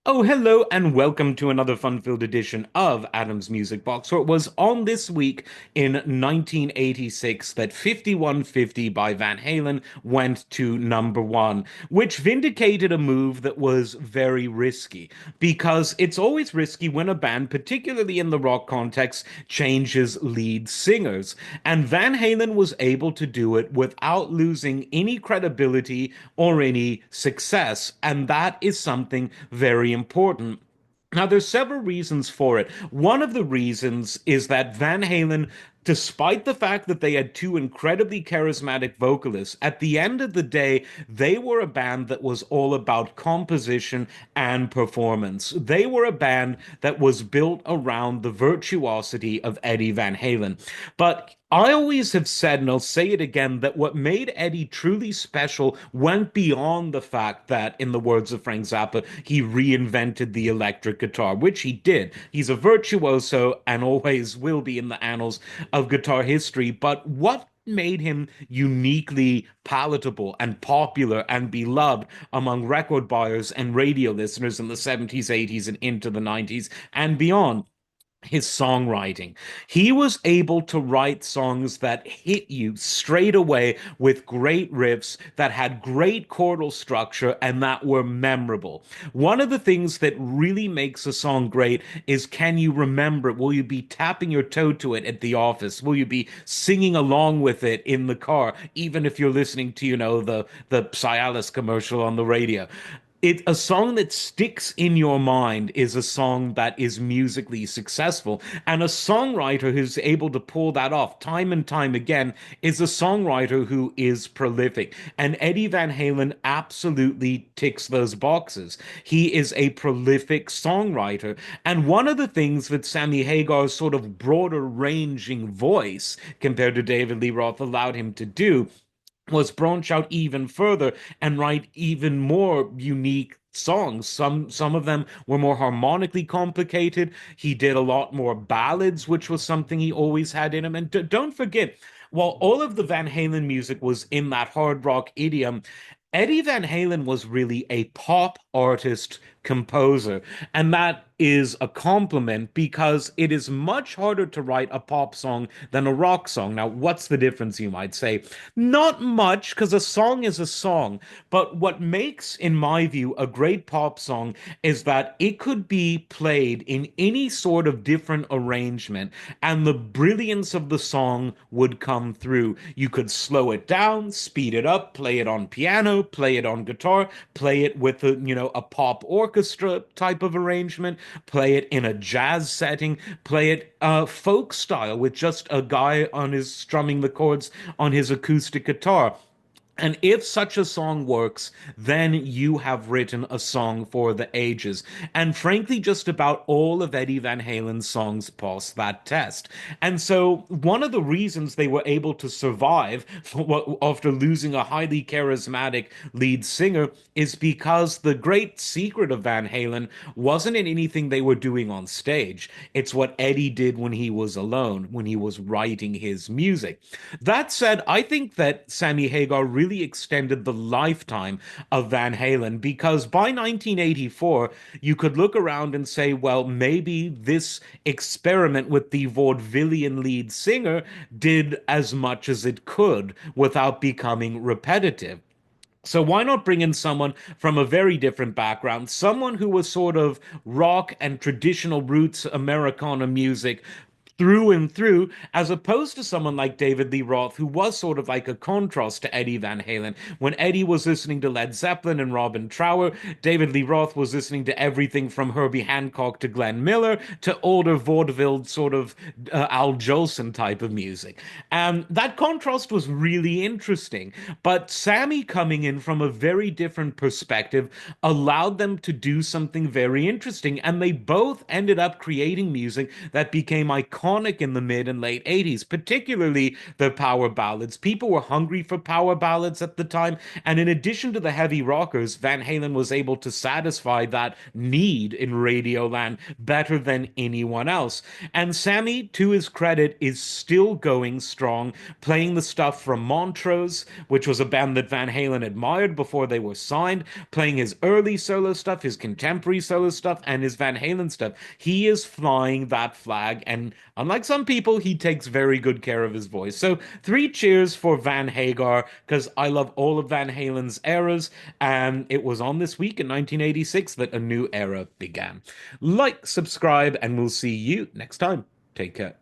Oh, hello, and welcome to another fun-filled edition of Adam's Music Box. So it was on this week in 1986 that 5150 by Van Halen went to number one, which vindicated a move that was very risky, because it's always risky when a band, particularly in the rock context, changes lead singers. And Van Halen was able to do it without losing any credibility or any success. And that is something very important. Now, there's several reasons for it. One of the reasons is that Van Halen, despite the fact that they had two incredibly charismatic vocalists, at the end of the day, they were a band that was all about composition and performance. They were a band that was built around the virtuosity of Eddie Van Halen. But I always have said, and I'll say it again, that what made Eddie truly special went beyond the fact that, in the words of Frank Zappa, he reinvented the electric guitar, which he did. He's a virtuoso and always will be in the annals of guitar history. But what made him uniquely palatable and popular and beloved among record buyers and radio listeners in the 70s, 80s, and into the 90s and beyond? His songwriting. He was able to write songs that hit you straight away with great riffs that had great chordal structure and that were memorable. One of the things that really makes a song great is, can you remember it? Will you be tapping your toe to it at the office? Will you be singing along with it in the car, even if you're listening to, the Cialis commercial on the radio? A song that sticks in your mind is a song that is musically successful, and a songwriter who's able to pull that off time and time again is a songwriter who is prolific. And Eddie Van Halen absolutely ticks those boxes. He is a prolific songwriter, and one of the things that Sammy Hagar's sort of broader ranging voice compared to David Lee Roth allowed him to do was branch out even further and write even more unique songs. Some of them were more harmonically complicated. He did a lot more ballads, which was something he always had in him. And don't forget, while all of the Van Halen music was in that hard rock idiom, Eddie Van Halen was really a pop artist composer. And that is a compliment because it is much harder to write a pop song than a rock song. Now, what's the difference, you might say? Not much, because a song is a song. But what makes, in my view, a great pop song is that it could be played in any sort of different arrangement, and the brilliance of the song would come through. You could slow it down, speed it up, play it on piano, play it on guitar, play it with a pop orchestra type of arrangement, play it in a jazz setting, play it folk style with just a guy on his strumming the chords on his acoustic guitar. And if such a song works, then you have written a song for the ages. And frankly, just about all of Eddie Van Halen's songs pass that test. And so, one of the reasons they were able to survive after losing a highly charismatic lead singer is because the great secret of Van Halen wasn't in anything they were doing on stage. It's what Eddie did when he was alone, when he was writing his music. That said, I think that Sammy Hagar really extended the lifetime of Van Halen, because by 1984, you could look around and say, well, maybe this experiment with the vaudevillian lead singer did as much as it could without becoming repetitive. So why not bring in someone from a very different background, someone who was sort of rock and traditional roots Americana music through and through, as opposed to someone like David Lee Roth, who was sort of like a contrast to Eddie Van Halen. When Eddie was listening to Led Zeppelin and Robin Trower, David Lee Roth was listening to everything from Herbie Hancock to Glenn Miller to older vaudeville sort of Al Jolson type of music. And that contrast was really interesting. But Sammy coming in from a very different perspective allowed them to do something very interesting. And they both ended up creating music that became iconic iconic in the mid and late 80s, particularly the power ballads. People were hungry for power ballads at the time, and in addition to the heavy rockers, Van Halen was able to satisfy that need in Radioland better than anyone else. And Sammy, to his credit, is still going strong, playing the stuff from Montrose, which was a band that Van Halen admired before they were signed, playing his early solo stuff, his contemporary solo stuff, and his Van Halen stuff. He is flying that flag, and unlike some people, he takes very good care of his voice. So, three cheers for Van Hagar, because I love all of Van Halen's eras, and it was on this week in 1986 that a new era began. Like, subscribe, and we'll see you next time. Take care.